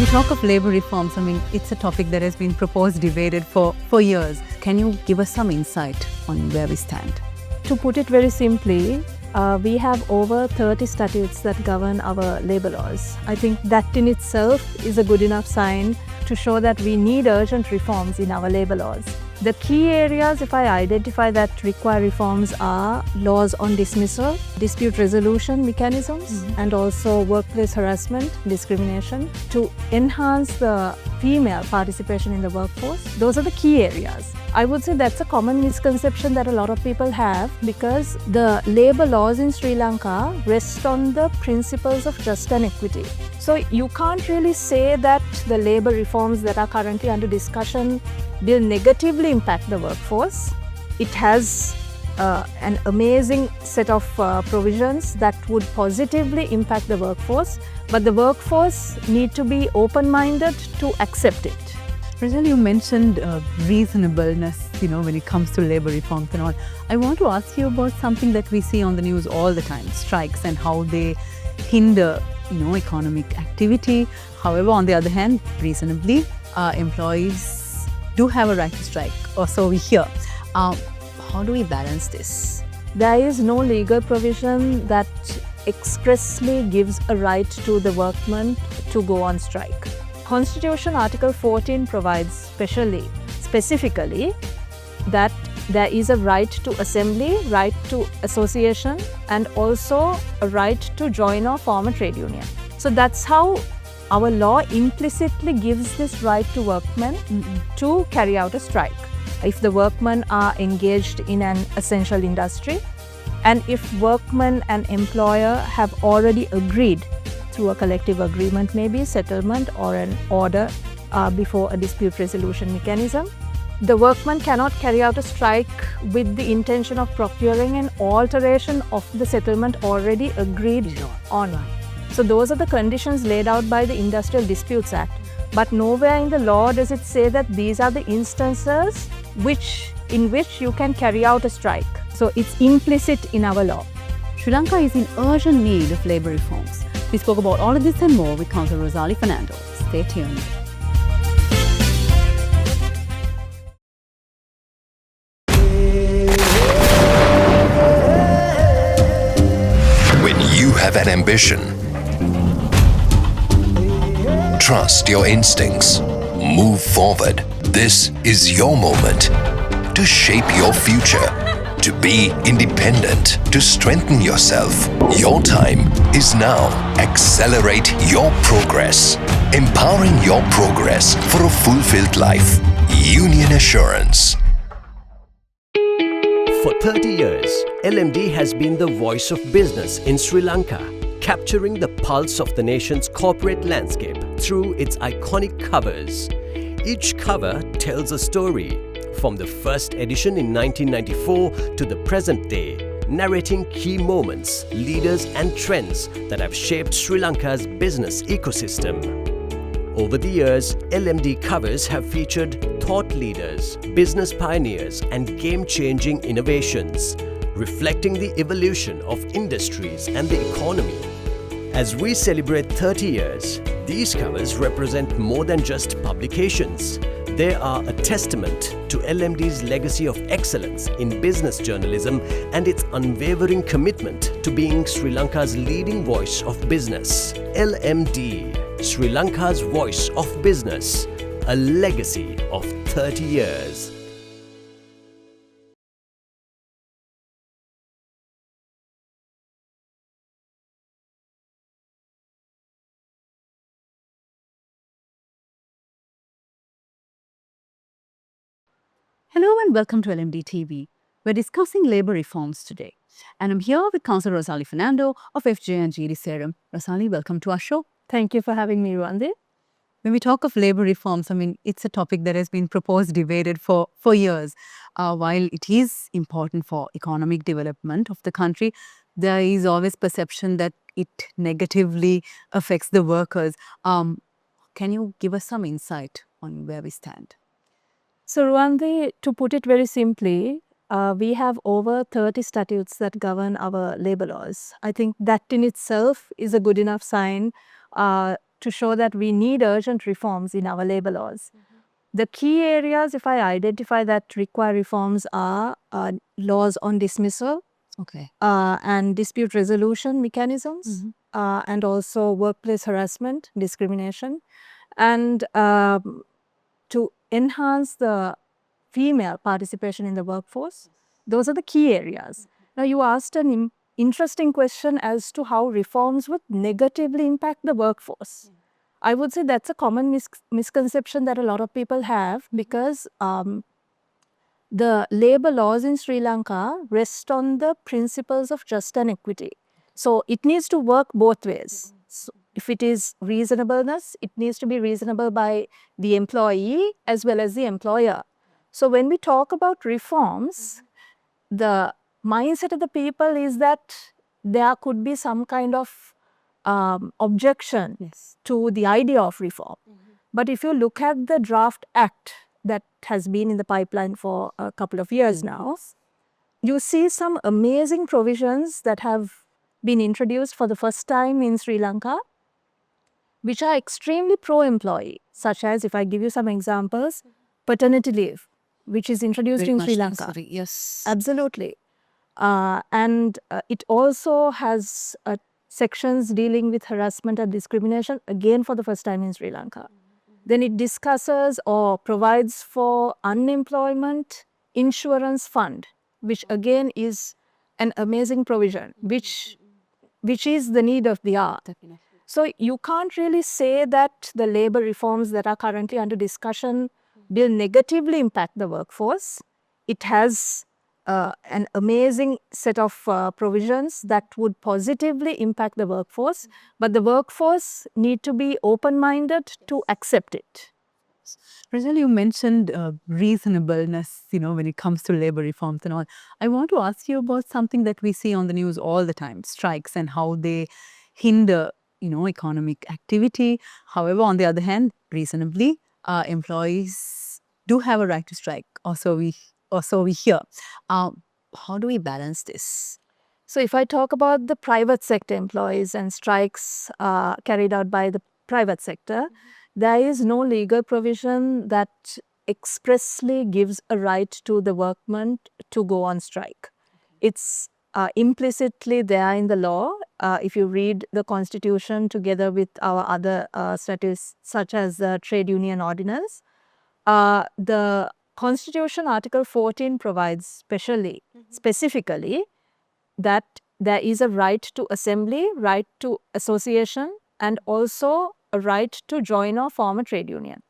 we talk of labor reforms, it's a topic that has been proposed, debated for years. Can you give us some insight on where we stand? To put it very simply, we have over 30 statutes that govern our labor laws. I think that in itself is a good enough sign to show that we need urgent reforms in our labor laws. The key areas, if I identify, that require reforms are laws on dismissal, dispute resolution mechanisms, and also workplace harassment, discrimination, to enhance the female participation in the workforce. Those are the key areas. I would say that's a common misconception that a lot of people have, because the labor laws in Sri Lanka rest on the principles of justice and equity. So you can't really say that the labor reforms that are currently under discussion will negatively impact the workforce. It has an amazing set of provisions that would positively impact the workforce, but the workforce need to be open-minded to accept it. Rozali, you mentioned reasonableness, when it comes to labor reforms and all. I want to ask you about something that we see on the news all the time, strikes and how they hinder, economic activity. However, on the other hand, reasonably, employees do have a right to strike, or so we hear. How do we balance this? There is no legal provision that expressly gives a right to the workman to go on strike. Constitution Article 14 provides specifically that there is a right to assembly, right to association, and also a right to join or form a trade union. So that's how our law implicitly gives this right to workmen to carry out a strike. If the workmen are engaged in an essential industry, and if workmen and employer have already agreed through a collective agreement, maybe settlement or an order before a dispute resolution mechanism, the workman cannot carry out a strike with the intention of procuring an alteration of the settlement already agreed on. So those are the conditions laid out by the Industrial Disputes Act. But nowhere in the law does it say that these are the instances in which you can carry out a strike. So it's implicit in our law. Sri Lanka is in urgent need of labor reforms. We spoke about all of this and more with Counsel Rozali Fernando. Stay tuned. When you have an ambition, trust your instincts, move forward. This is your moment to shape your future, to be independent, to strengthen yourself. Your time is now. Accelerate your progress, empowering your progress for a fulfilled life. Union Assurance. For 30 years, LMD has been the voice of business in Sri Lanka, capturing the pulse of the nation's corporate landscape through its iconic covers. Each cover tells a story, from the first edition in 1994 to the present day, narrating key moments, leaders and trends that have shaped Sri Lanka's business ecosystem. Over the years, LMD covers have featured thought leaders, business pioneers and game-changing innovations, reflecting the evolution of industries and the economy. As we celebrate 30 years, these covers represent more than just publications. They are a testament to LMD's legacy of excellence in business journalism and its unwavering commitment to being Sri Lanka's leading voice of business. LMD, Sri Lanka's voice of business, a legacy of 30 years. Hello and welcome to LMDtv. We're discussing labor reforms today. And I'm here with Counsel Rozali Fernando of FJ&G Saram. Rozali, welcome to our show. Thank you for having me, Ruwandi. When we talk of labor reforms, it's a topic that has been proposed, debated for years. While it is important for economic development of the country, there is always perception that it negatively affects the workers. Can you give us some insight on where we stand? So, Ruwandi, to put it very simply, we have over 30 statutes that govern our labor laws. I think that in itself is a good enough sign to show that we need urgent reforms in our labor laws. The key areas, if I identify, that require reforms are laws on dismissal, and dispute resolution mechanisms, and also workplace harassment, discrimination, and to enhance the female participation in the workforce. Those are the key areas. Now, you asked an interesting question as to how reforms would negatively impact the workforce. I would say that's a common misconception that a lot of people have, because the labor laws in Sri Lanka rest on the principles of justice and equity. So it needs to work both ways. So if it is reasonableness, it needs to be reasonable by the employee as well as the employer. So when we talk about reforms, the mindset of the people is that there could be some kind of objection to the idea of reform. But if you look at the draft act that has been in the pipeline for a couple of years now, you see some amazing provisions that have been introduced for the first time in Sri Lanka, which are extremely pro-employee, such as, if I give you some examples, paternity leave, which is introduced in Sri Lanka. Yes. Absolutely. And it also has sections dealing with harassment and discrimination, again for the first time in Sri Lanka. Then it discusses or provides for unemployment insurance fund, which again is an amazing provision, which is the need of the hour. So you can't really say that the labor reforms that are currently under discussion will negatively impact the workforce. It has an amazing set of provisions that would positively impact the workforce, but the workforce need to be open-minded to accept it. Rozali, you mentioned reasonableness, when it comes to labor reforms and all. I want to ask you about something that we see on the news all the time, strikes and how they hinder, economic activity. However, on the other hand, reasonably, employees do have a right to strike, or so we hear. How do we balance this? So if I talk about the private sector employees and strikes carried out by the private sector, there is no legal provision that expressly gives a right to the workman to go on strike. It's implicitly there in the law. If you read the Constitution together with our other statutes, such as the Trade Union Ordinance, the Constitution Article 14 provides specifically that there is a right to assembly, right to association, and also a right to join or form a trade union.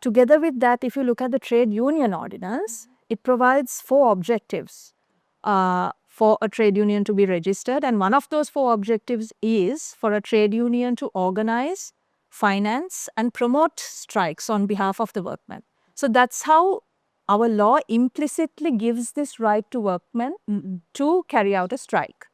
Together with that, if you look at the Trade Union Ordinance, it provides 4 objectives for a trade union to be registered, and one of those 4 objectives is for a trade union to organize, finance, and promote strikes on behalf of the workmen. So that's how our law implicitly gives this right to workmen to carry out a strike.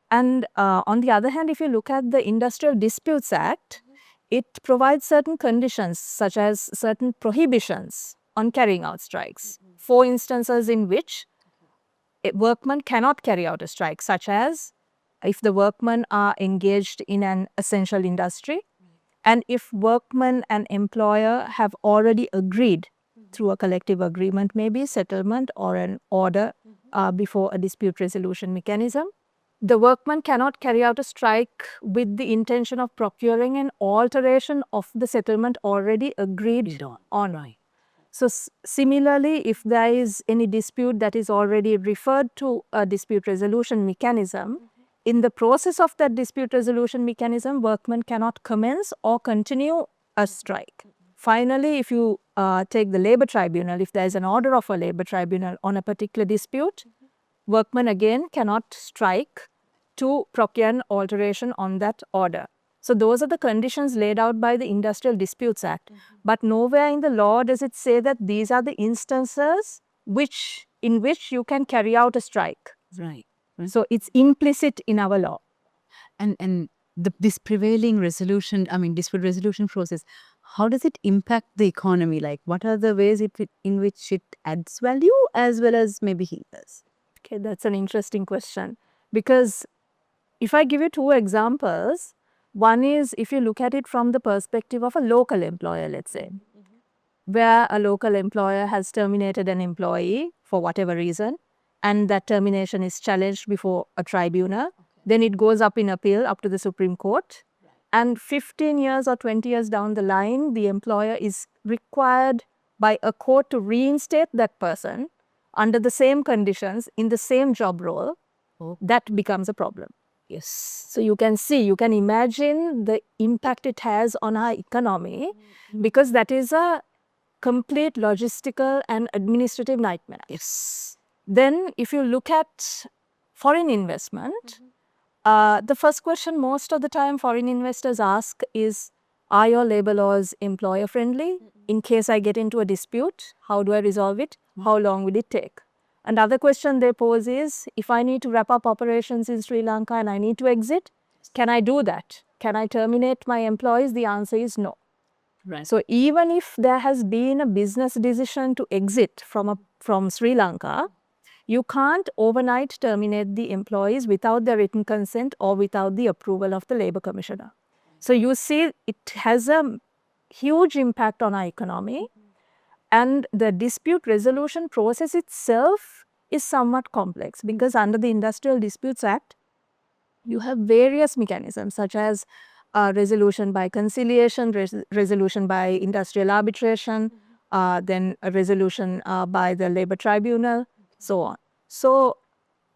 And on the other hand, if you look at the Industrial Disputes Act, it provides certain conditions, such as certain prohibitions on carrying out strikes. 4 instances in which a workman cannot carry out a strike, such as if the workmen are engaged in an essential industry, and if workman and employer have already agreed through a collective agreement, maybe settlement or an order before a dispute resolution mechanism. The workman cannot carry out a strike with the intention of procuring an alteration of the settlement already agreed on. Right. So similarly, if there is any dispute that is already referred to a dispute resolution mechanism, in the process of that dispute resolution mechanism, workmen cannot commence or continue a strike. Finally, if you take the labor tribunal, if there is an order of a labor tribunal on a particular dispute, workmen again cannot strike to procure an alteration on that order. So those are the conditions laid out by the Industrial Disputes Act. But nowhere in the law does it say that these are the instances in which you can carry out a strike. Right. So it's implicit in our law. And this prevailing dispute resolution process, how does it impact the economy? Like, what are the ways in which it adds value as well as maybe hinders? Okay, that's an interesting question. Because if I give you 2 examples, One is if you look at it from the perspective of a local employer, let's say, where a local employer has terminated an employee for whatever reason, and that termination is challenged before a tribunal. Then it goes up in appeal up to the Supreme Court. And 15 years or 20 years down the line, the employer is required by a court to reinstate that person under the same conditions in the same job role. That becomes a problem. Yes. So you can see, you can imagine the impact it has on our economy, because that is a complete logistical and administrative nightmare. Yes. Then if you look at foreign investment, the first question most of the time foreign investors ask is, are your labor laws employer friendly? In case I get into a dispute, how do I resolve it? How long will it take? Another question they pose is, if I need to wrap up operations in Sri Lanka and I need to exit, can I do that? Can I terminate my employees? The answer is no. Right. So even if there has been a business decision to exit from Sri Lanka, you can't overnight terminate the employees without their written consent or without the approval of the Labour Commissioner. So you see, it has a huge impact on our economy. And the dispute resolution process itself is somewhat complex, because under the Industrial Disputes Act, you have various mechanisms such as resolution by conciliation, resolution by industrial arbitration, then a resolution by the labor tribunal, so on. So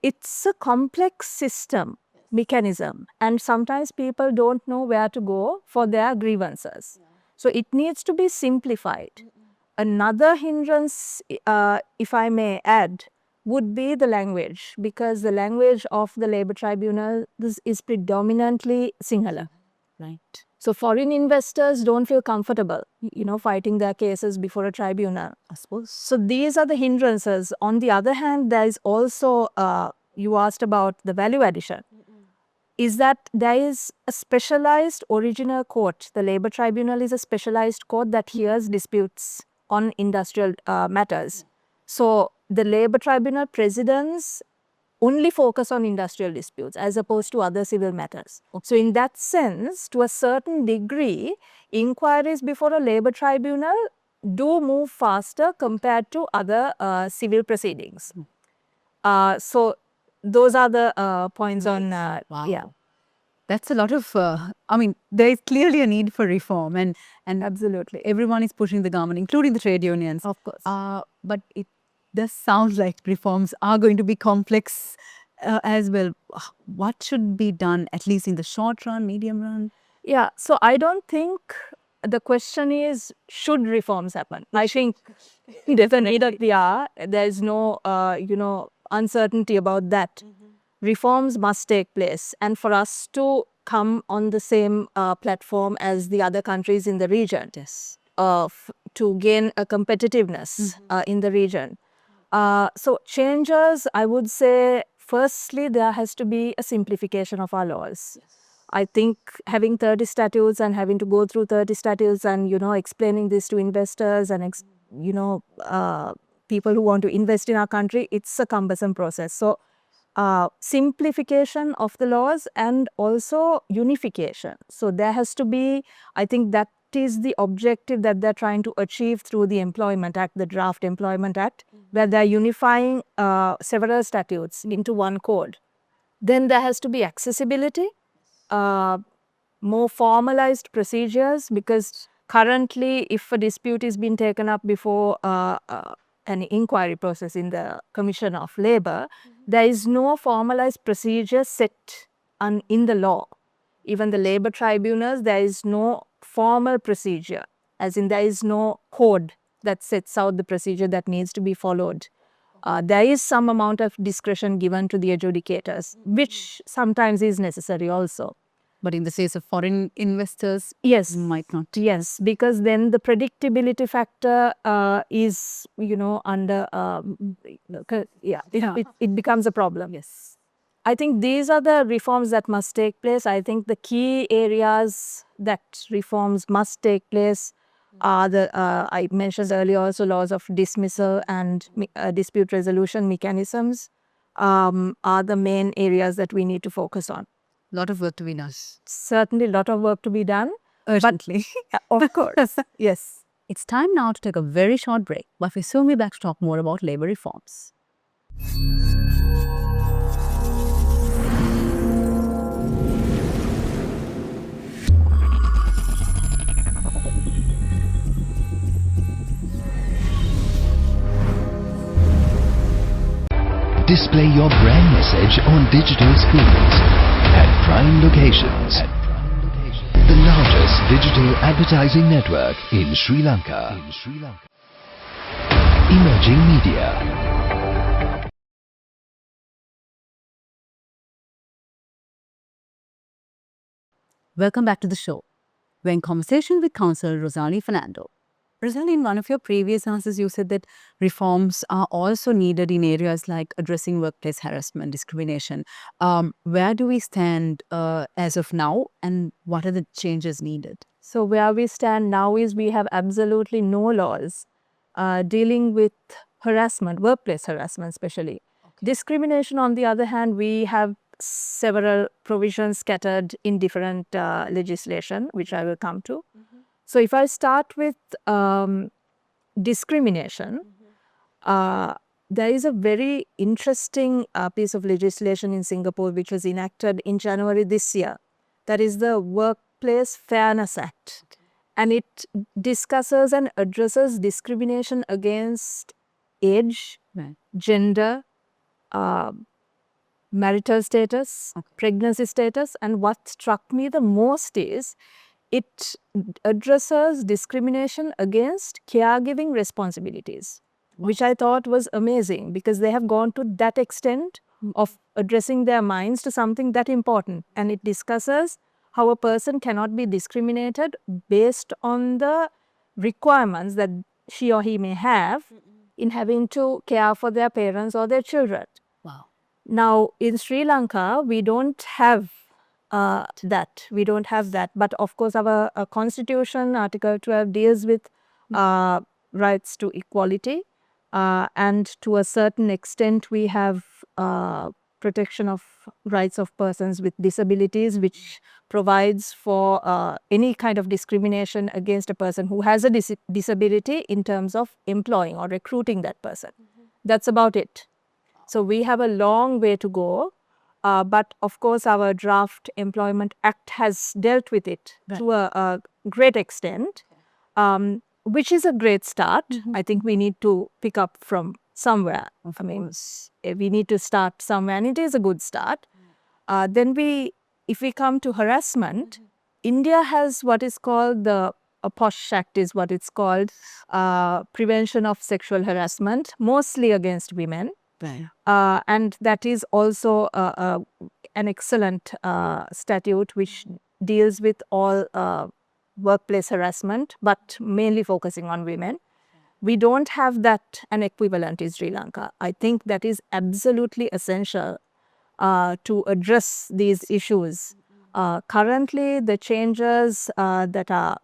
it's a complex system, mechanism, and sometimes people don't know where to go for their grievances. So it needs to be simplified. Another hindrance, if I may add, would be the language, because the language of the labor tribunal is predominantly Sinhala. Right. So foreign investors don't feel comfortable, fighting their cases before a tribunal, I suppose. So these are the hindrances. On the other hand, there is also, you asked about the value addition, is that there is a specialized original court. The labor tribunal is a specialized court that hears disputes on industrial matters. So the labor tribunal presidents only focus on industrial disputes as opposed to other civil matters. So in that sense, to a certain degree, inquiries before a labor tribunal do move faster compared to other civil proceedings. So those are the points on, Wow. yeah. That's a lot of, there is clearly a need for reform, and Absolutely. everyone is pushing the government, including the trade unions. Of course. But it does sound like reforms are going to be complex as well. What should be done, at least in the short run, medium run? Yeah, so I don't think the question is, should reforms happen? I think definitely, yeah, there is no, uncertainty about that. Reforms must take place, and for us to come on the same platform as the other countries in the region, yes, to gain a competitiveness in the region. So changes, I would say, firstly, there has to be a simplification of our laws. Yes. I think having 30 statutes and having to go through 30 statutes and, explaining this to investors and, people who want to invest in our country, it's a cumbersome process. So simplification of the laws and also unification. So there has to be, I think that is the objective that they're trying to achieve through the Employment Act, the Draft Employment Act, where they're unifying several statutes into one code. Then there has to be accessibility, more formalized procedures, because currently if a dispute is being taken up before an inquiry process in the Commission of Labour, there is no formalized procedure set in the law. Even the labour tribunals, there is no formal procedure, as in there is no code that sets out the procedure that needs to be followed. There is some amount of discretion given to the adjudicators, which sometimes is necessary also. But in the case of foreign investors, yes, might not. Yes, because then the predictability factor is, under, it becomes a problem. Yes. I think these are the reforms that must take place. I think the key areas that reforms must take place are I mentioned earlier also, laws of dismissal and dispute resolution mechanisms are the main areas that we need to focus on. lot of work to be done. Certainly a lot of work to be done. Urgently. Of course, yes. It's time now to take a very short break, but we'll soon be back to talk more about labor reforms. Display your brand message on digital screens at prime locations. The largest digital advertising network in Sri Lanka. Emerging Media. Welcome back to the show. We're in conversation with Counsel Rozali Fernando. Rozali, in one of your previous answers, you said that reforms are also needed in areas like addressing workplace harassment, discrimination. Where do we stand as of now, and what are the changes needed? So where we stand now is we have absolutely no laws dealing with harassment, workplace harassment especially. Discrimination, on the other hand, we have several provisions scattered in different legislation, which I will come to. So if I start with discrimination, there is a very interesting piece of legislation in Singapore which was enacted in January this year. That is the Workplace Fairness Act. And it discusses and addresses discrimination against age, gender, marital status, pregnancy status. And what struck me the most is it addresses discrimination against caregiving responsibilities, which I thought was amazing because they have gone to that extent of addressing their minds to something that important. And it discusses how a person cannot be discriminated based on the requirements that she or he may have in having to care for their parents or their children. Wow. Now, in Sri Lanka, we don't have that. We don't have that. But of course, our constitution, Article 12, deals with rights to equality. And to a certain extent, we have protection of rights of persons with disabilities, which provides for any kind of discrimination against a person who has a disability in terms of employing or recruiting that person. That's about it. So we have a long way to go. But of course, our Draft Employment Act has dealt with it to a great extent, which is a great start. I think we need to pick up from somewhere. I mean, we need to start somewhere, and it is a good start. Then if we come to harassment, India has what is called the POSH Act is what it's called, Prevention of Sexual Harassment, mostly against women. And that is also an excellent statute which deals with all workplace harassment, but mainly focusing on women. We don't have that an equivalent in Sri Lanka. I think that is absolutely essential to address these issues. Currently, the changes that are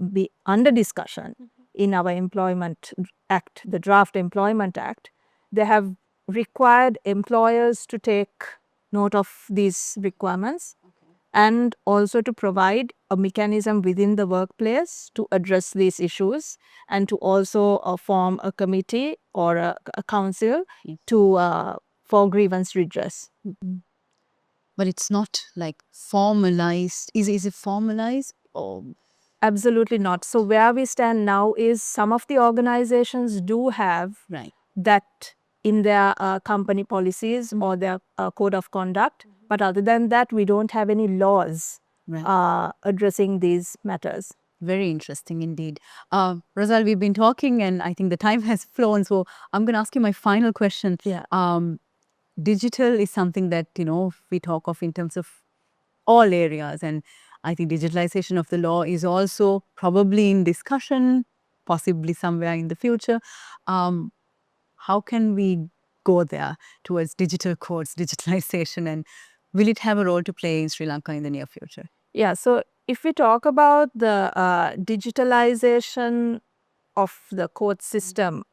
under discussion in our Employment Act, the Draft Employment Act, they have required employers to take note of these requirements and also to provide a mechanism within the workplace to address these issues and to also form a committee or a council for grievance redress. But it's not like formalized. Is it formalized? Or? Absolutely not. So where we stand now is some of the organizations do have that in their company policies or their code of conduct. But other than that, we don't have any laws addressing these matters. Very interesting indeed. Rozali, we've been talking and I think the time has flown. So I'm going to ask you my final question. Digital is something that, we talk of in terms of all areas. And I think digitalization of the law is also probably in discussion, possibly somewhere in the future. How can we go there towards digital courts, digitalization, and will it have a role to play in Sri Lanka in the near future? Yeah, so if we talk about the digitalization of the court system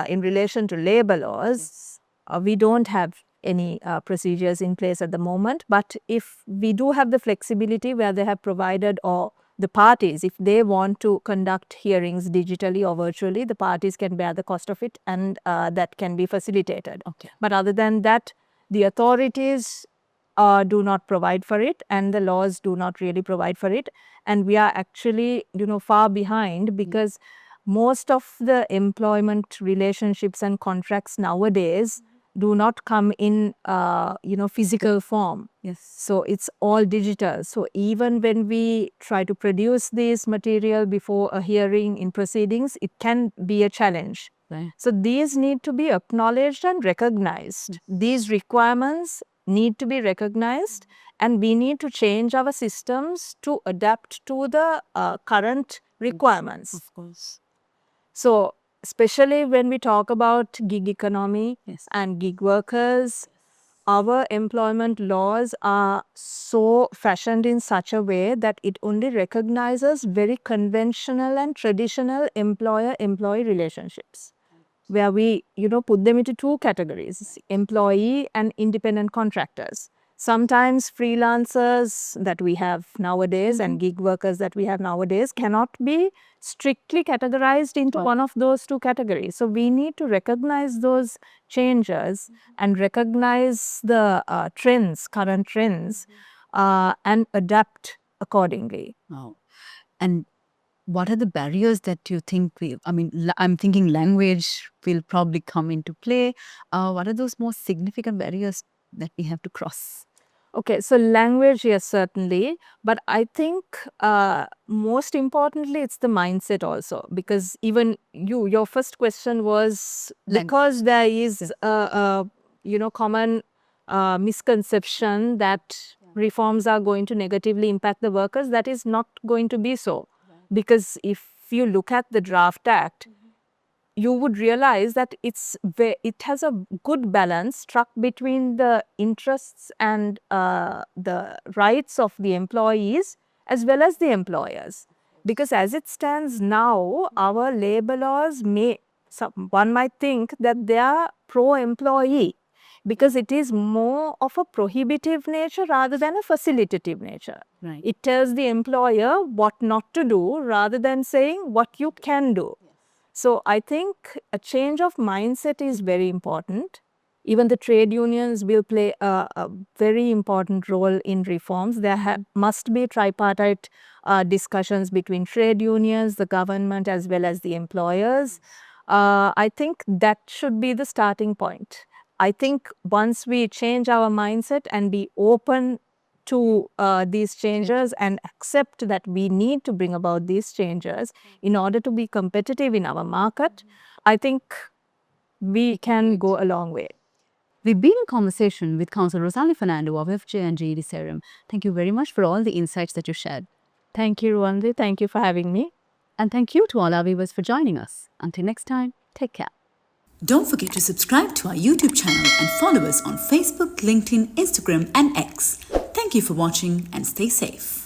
in relation to labor laws, we don't have any procedures in place at the moment. But if we do have the flexibility where they have provided, or the parties, if they want to conduct hearings digitally or virtually, the parties can bear the cost of it, and that can be facilitated. Okay. But other than that, the authorities do not provide for it, and the laws do not really provide for it. And we are actually, far behind, because most of the employment relationships and contracts nowadays do not come in, physical form. Yes. So it's all digital. So even when we try to produce this material before a hearing in proceedings, it can be a challenge. Right. So these need to be acknowledged and recognized. These requirements need to be recognized, and we need to change our systems to adapt to the current requirements. Of course. So especially when we talk about gig economy Yes. and gig workers, our employment laws are so fashioned in such a way that it only recognizes very conventional and traditional employer-employee relationships, where we, put them into two categories, employee and independent contractors. Sometimes freelancers that we have nowadays and gig workers that we have nowadays cannot be strictly categorized into one of those two categories. So we need to recognize those changes and recognize the current trends, and adapt accordingly. Wow. And what are the barriers that you think I'm thinking language will probably come into play. What are those most significant barriers that we have to cross? Okay, so language, yes, certainly. But I think most importantly, it's the mindset also. Because even your first question was, because there is a common misconception that reforms are going to negatively impact the workers. That is not going to be so. Because if you look at the Draft Act, you would realize that it has a good balance struck between the interests and the rights of the employees as well as the employers. Because as it stands now, our labor laws one might think that they are pro-employee, because it is more of a prohibitive nature rather than a facilitative nature. Right. It tells the employer what not to do rather than saying what you can do. So I think a change of mindset is very important. Even the trade unions will play a very important role in reforms. There must be tripartite discussions between trade unions, the government, as well as the employers. I think that should be the starting point. I think once we change our mindset and be open to these changes and accept that we need to bring about these changes in order to be competitive in our market, I think we can go a long way. We've been in conversation with Counsel Rozali Fernando of FJ&G Saram. Thank you very much for all the insights that you shared. Thank you, Ruwandi. Thank you for having me. And thank you to all our viewers for joining us. Until next time, take care. Don't forget to subscribe to our YouTube channel and follow us on Facebook, LinkedIn, Instagram and X. Thank you for watching and stay safe.